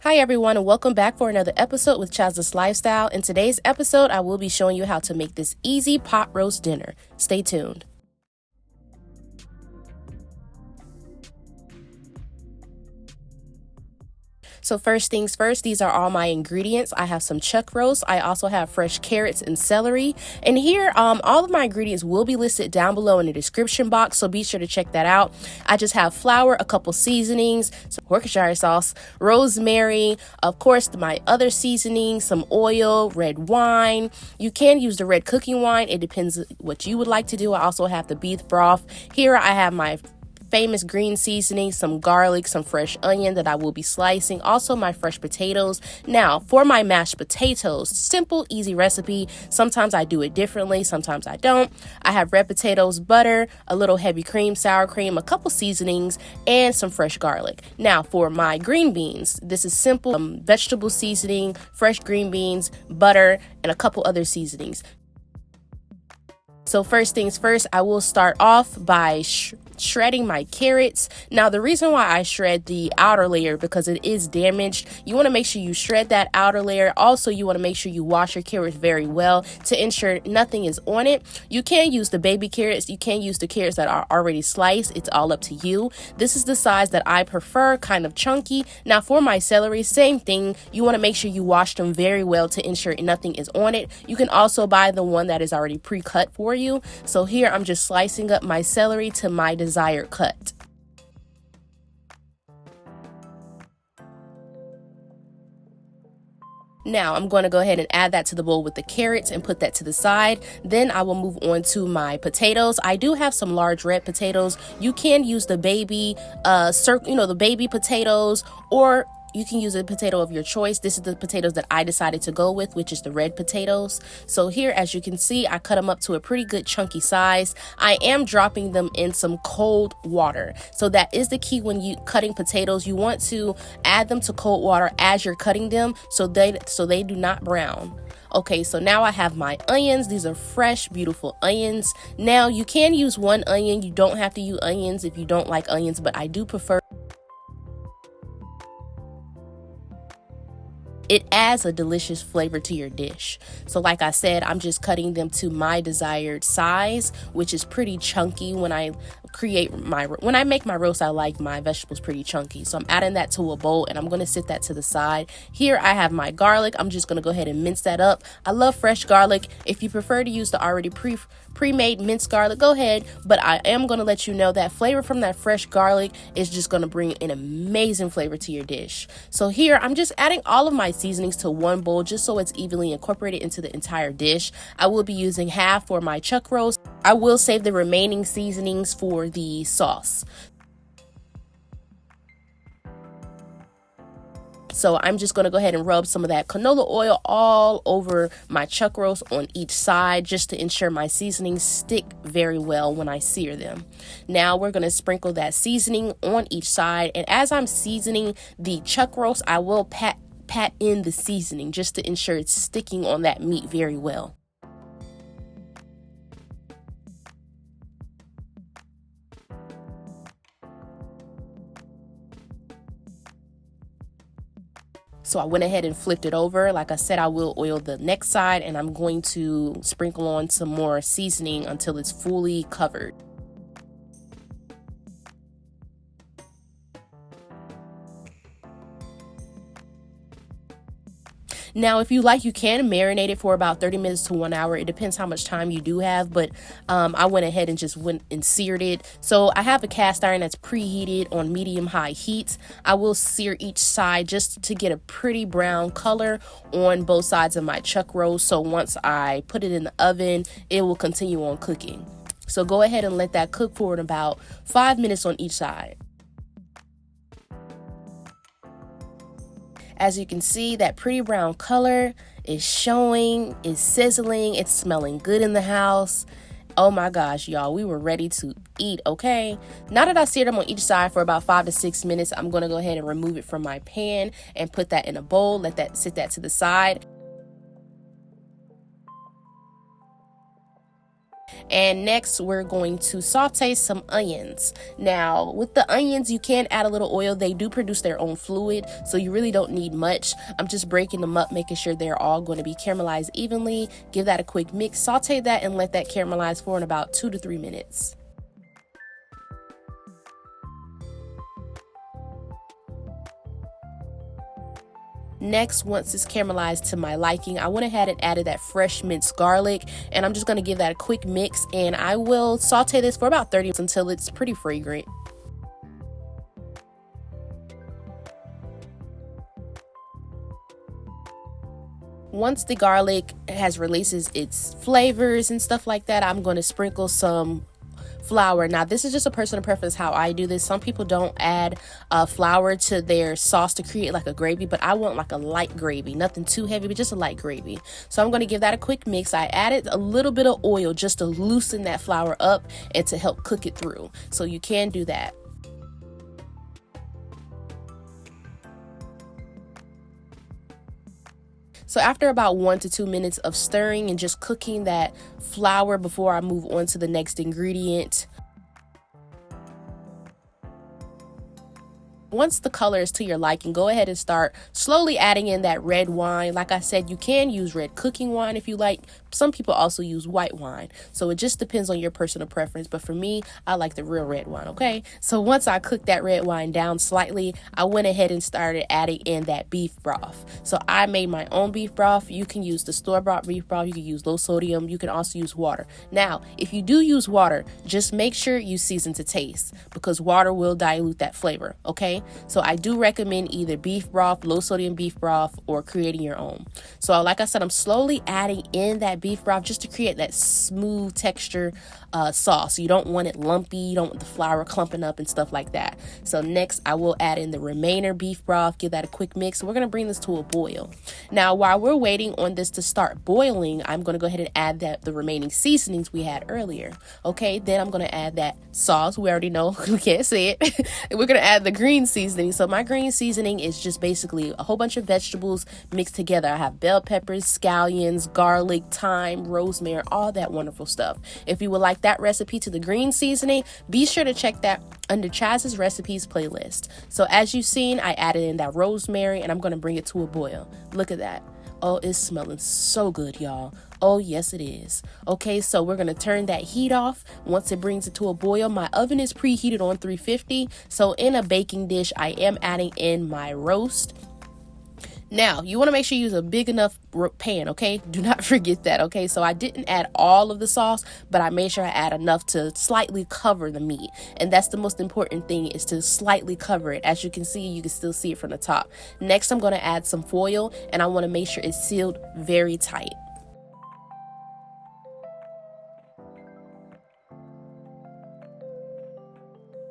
Hi everyone, and welcome back for another episode with Chaz'S Lifestyle. In today's episode, I will be showing you how to make this easy pot roast dinner. Stay tuned. So first things first, these are all my ingredients. I have some chuck roast. I also have fresh carrots and celery. And here, all of my ingredients will be listed down below in the description box, so be sure to check that out. I just have flour, a couple seasonings, some Worcestershire sauce, rosemary, of course, my other seasonings, some oil, red wine. You can use the red cooking wine. It depends what you would like to do. I also have the beef broth. Here I have my famous green seasoning, some garlic, some fresh onion that I will be slicing, also my fresh potatoes. Now for my mashed potatoes, simple, easy recipe. Sometimes I do it differently, sometimes I don't. I have red potatoes, butter, a little heavy cream, sour cream, a couple seasonings, and some fresh garlic. Now for my green beans, this is simple, vegetable seasoning, fresh green beans, butter, and a couple other seasonings. So first things first, I will start off by shredding my carrots. Now the reason why I shred the outer layer, because it is damaged, you want to make sure you shred that outer layer. Also, you want to make sure you wash your carrots very well to ensure nothing is on it. You can use the baby carrots, you can use the carrots that are already sliced. It's all up to you. This is the size that I prefer, kind of chunky. Now for my celery, same thing. You want to make sure you wash them very well to ensure nothing is on it. You can also buy the one that is already pre-cut for you. So here I'm just slicing up my celery to my desired cut. Now I'm going to go ahead and add that to the bowl with the carrots and put that to the side. Then I will move on to my potatoes. I do have some large red potatoes. You can use the baby the baby potatoes, or you can use a potato of your choice. This is the potatoes that I decided to go with, which is the red potatoes. So here, as you can see, I cut them up to a pretty good chunky size. I am dropping them in some cold water. So that is the key when you cutting potatoes. You want to add them to cold water as you're cutting them so they do not brown. Okay, so now I have my onions. These are fresh, beautiful onions. Now you can use one onion. You don't have to use onions if you don't like onions, but I do prefer. It adds a delicious flavor to your dish. So like I said, I'm just cutting them to my desired size, which is pretty chunky. When I make my roast, I like my vegetables pretty chunky. So I'm adding that to a bowl and I'm going to sit that to the side. Here I have my garlic. I'm just going to go ahead and mince that up. I love fresh garlic. If you prefer to use the already pre-made minced garlic, go ahead. But I am going to let you know that flavor from that fresh garlic is just going to bring an amazing flavor to your dish. So here I'm just adding all of my seasonings to one bowl just so it's evenly incorporated into the entire dish. I will be using half for my chuck roast. I will save the remaining seasonings for the sauce. So I'm just going to go ahead and rub some of that canola oil all over my chuck roast on each side just to ensure my seasonings stick very well when I sear them. Now we're going to sprinkle that seasoning on each side, and as I'm seasoning the chuck roast, I will pat in the seasoning just to ensure it's sticking on that meat very well. So I went ahead and flipped it over. Like I said, I will oil the next side, and I'm going to sprinkle on some more seasoning until it's fully covered. Now, if you like, you can marinate it for about 30 minutes to 1 hour. It depends how much time you do have, but I went ahead and just went and seared it. So I have a cast iron that's preheated on medium-high heat. I will sear each side just to get a pretty brown color on both sides of my chuck roast. So once I put it in the oven, it will continue on cooking. So go ahead and let that cook for about 5 minutes on each side. As you can see, that pretty brown color is showing, is sizzling, it's smelling good in the house. Oh my gosh, y'all, we were ready to eat, okay? Now that I seared them on each side for about 5 to 6 minutes, I'm going to go ahead and remove it from my pan and put that in a bowl, sit that to the side. And next we're going to saute some onions. Now with the onions, you can add a little oil. They do produce their own fluid, so you really don't need much. I'm just breaking them up, making sure they're all going to be caramelized evenly. Give that a quick mix, saute that, and let that caramelize for in about 2 to 3 minutes. Next, once it's caramelized to my liking, I went ahead and added that fresh minced garlic, and I'm just going to give that a quick mix, and I will saute this for about 30 minutes until it's pretty fragrant. Once the garlic has releases its flavors and stuff like that, I'm going to sprinkle some flour. Now this is just a personal preference how I do this. Some people don't add flour to their sauce to create like a gravy, but I want like a light gravy, nothing too heavy, but just a light gravy. So I'm going to give that a quick mix. I added a little bit of oil just to loosen that flour up and to help cook it through, so you can do that. So after about 1 to 2 minutes of stirring and just cooking that flour before I move on to the next ingredient, once the color is to your liking, go ahead and start slowly adding in that red wine. Like I said, you can use red cooking wine if you like. Some people also use white wine. So it just depends on your personal preference. But for me, I like the real red wine, okay? So once I cooked that red wine down slightly, I went ahead and started adding in that beef broth. So I made my own beef broth. You can use the store-bought beef broth. You can use low sodium. You can also use water. Now, if you do use water, just make sure you season to taste, because water will dilute that flavor, okay? So I do recommend either beef broth, low sodium beef broth, or creating your own. So like I said, I'm slowly adding in that beef broth just to create that smooth texture sauce. You don't want it lumpy, you don't want the flour clumping up and stuff like that. So next I will add in the remainder beef broth, give that a quick mix. We're going to bring this to a boil. Now while we're waiting on this to start boiling, I'm going to go ahead and add the remaining seasonings we had earlier. Okay, then I'm going to add that sauce. We already know, we can't say it. We're going to add the green seasoning. So my green seasoning is just basically a whole bunch of vegetables mixed together. I have bell peppers, scallions, garlic, thyme, rosemary, all that wonderful stuff. If you would like that recipe to the green seasoning, be sure to check that under Chaz'S recipes playlist. So as you've seen, I added in that rosemary, and I'm going to bring it to a boil. Look at that. Oh, it's smelling so good, y'all. Oh, yes, it is. Okay, so we're going to turn that heat off. Once it brings it to a boil, my oven is preheated on 350. So in a baking dish, I am adding in my roast. Now, you want to make sure you use a big enough pan, okay? Do not forget that, okay? So I didn't add all of the sauce, but I made sure I add enough to slightly cover the meat. And that's the most important thing, is to slightly cover it. As you can see, you can still see it from the top. Next, I'm going to add some foil, and I want to make sure it's sealed very tight.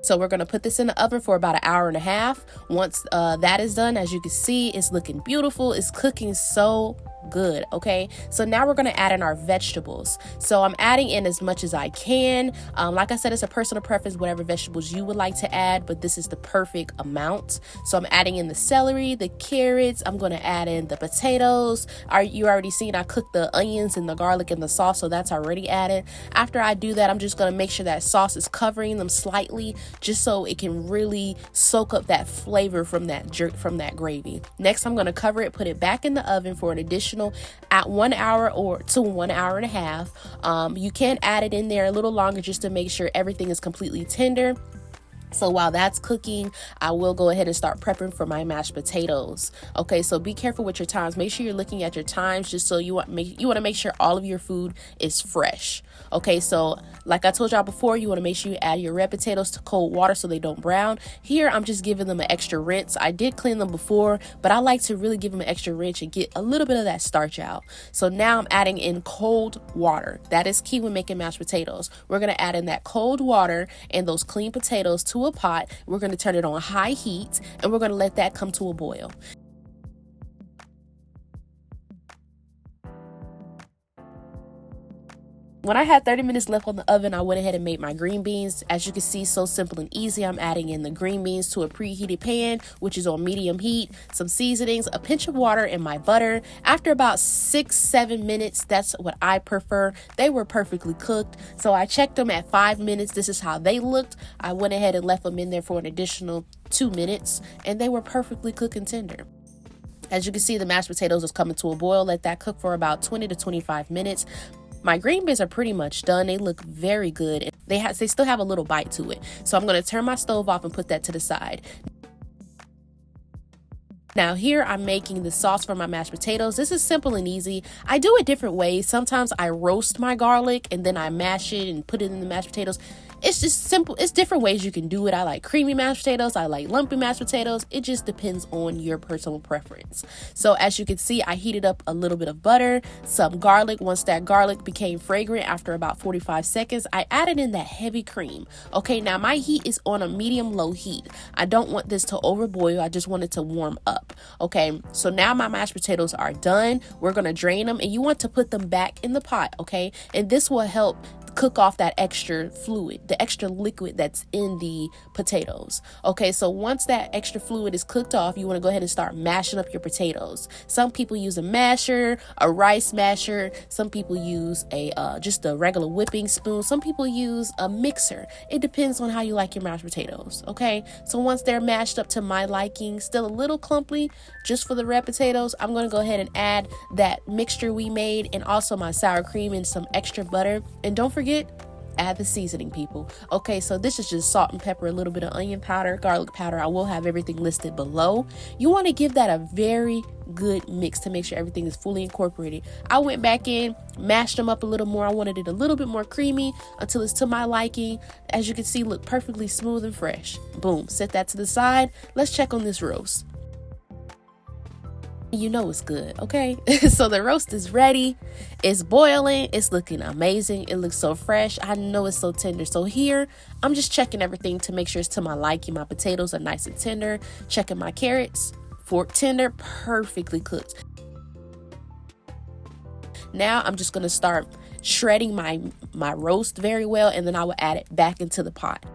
So we're going to put this in the oven for about 1.5 hours. Once that is done, as you can see, it's looking beautiful. It's cooking so good. Okay, so now we're going to add in our vegetables. So I'm adding in as much as I can. Like I said, it's a personal preference, whatever vegetables you would like to add, but this is the perfect amount. So I'm adding in the celery, the carrots. I'm going to add in the potatoes. You already seen I cooked the onions and the garlic and the sauce, so that's already added. After I do that, I'm just going to make sure that sauce is covering them slightly, just so it can really soak up that flavor from that gravy. Next, I'm going to cover it, put it back in the oven for an additional at 1 hour or to 1.5 hours. You can add it in there a little longer just to make sure everything is completely tender. So while that's cooking, I will go ahead and start prepping for my mashed potatoes. Okay, so be careful with your times. Make sure you're looking at your times, just so you want to make sure all of your food is fresh. Okay, so like I told y'all before, you want to make sure you add your red potatoes to cold water so they don't brown. Here, I'm just giving them an extra rinse. I did clean them before, but I like to really give them an extra rinse and get a little bit of that starch out. So now I'm adding in cold water. That is key when making mashed potatoes. We're going to add in that cold water and those clean potatoes to a pot. We're going to turn it on high heat, and we're going to let that come to a boil. When I had 30 minutes left on the oven, I went ahead and made my green beans. As you can see, so simple and easy. I'm adding in the green beans to a preheated pan, which is on medium heat, some seasonings, a pinch of water, and my butter. After about 6-7 minutes, that's what I prefer. They were perfectly cooked. So I checked them at 5 minutes. This is how they looked. I went ahead and left them in there for an additional 2 minutes, and they were perfectly cooked and tender. As you can see, the mashed potatoes is coming to a boil. Let that cook for about 20 to 25 minutes. My green beans are pretty much done. They look very good. They still have a little bite to it. So I'm going to turn my stove off and put that to the side. Now here I'm making the sauce for my mashed potatoes. This is simple and easy. I do it different ways. Sometimes I roast my garlic and then I mash it and put it in the mashed potatoes. It's just simple. It's different ways you can do it. I like creamy mashed potatoes. I like lumpy mashed potatoes. It just depends on your personal preference. So as you can see, I heated up a little bit of butter, some garlic. Once that garlic became fragrant after about 45 seconds, I added in that heavy cream. Okay, now my heat is on a medium-low heat. I don't want this to overboil. I just want it to warm up. Okay, so now my mashed potatoes are done. We're going to drain them, and you want to put them back in the pot, okay? And this will help cook off that extra fluid, the extra liquid that's in the potatoes. Okay, so once that extra fluid is cooked off, you want to go ahead and start mashing up your potatoes. Some people use a masher, a rice masher. Some people use a just a regular whipping spoon. Some people use a mixer. It depends on how you like your mashed potatoes. Okay, so once they're mashed up to my liking, still a little clumpy, just for the red potatoes, I'm going to go ahead and add that mixture we made and also my sour cream and some extra butter. And don't forget, add the seasoning, people. Okay, so this is just salt and pepper, a little bit of onion powder, garlic powder. I will have everything listed below. You want to give that a very good mix to make sure everything is fully incorporated. I went back in, mashed them up a little more. I wanted it a little bit more creamy until it's to my liking. As you can see, look perfectly smooth and fresh. Boom, set that to the side. Let's check on this roast. You know it's good, okay? So the roast is ready. It's boiling. It's looking amazing. It looks so fresh. I know it's so tender. So here, I'm just checking everything to make sure it's to my liking. My potatoes are nice and tender. Checking my carrots. Fork tender, perfectly cooked. Now I'm just going to start shredding my roast very well, and then I will add it back into the pot.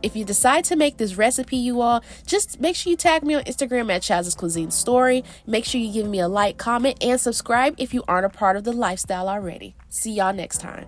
If you decide to make this recipe, you all, just make sure you tag me on Instagram at Chaz'S Cuisine Story. Make sure you give me a like, comment, and subscribe if you aren't a part of the lifestyle already. See y'all next time.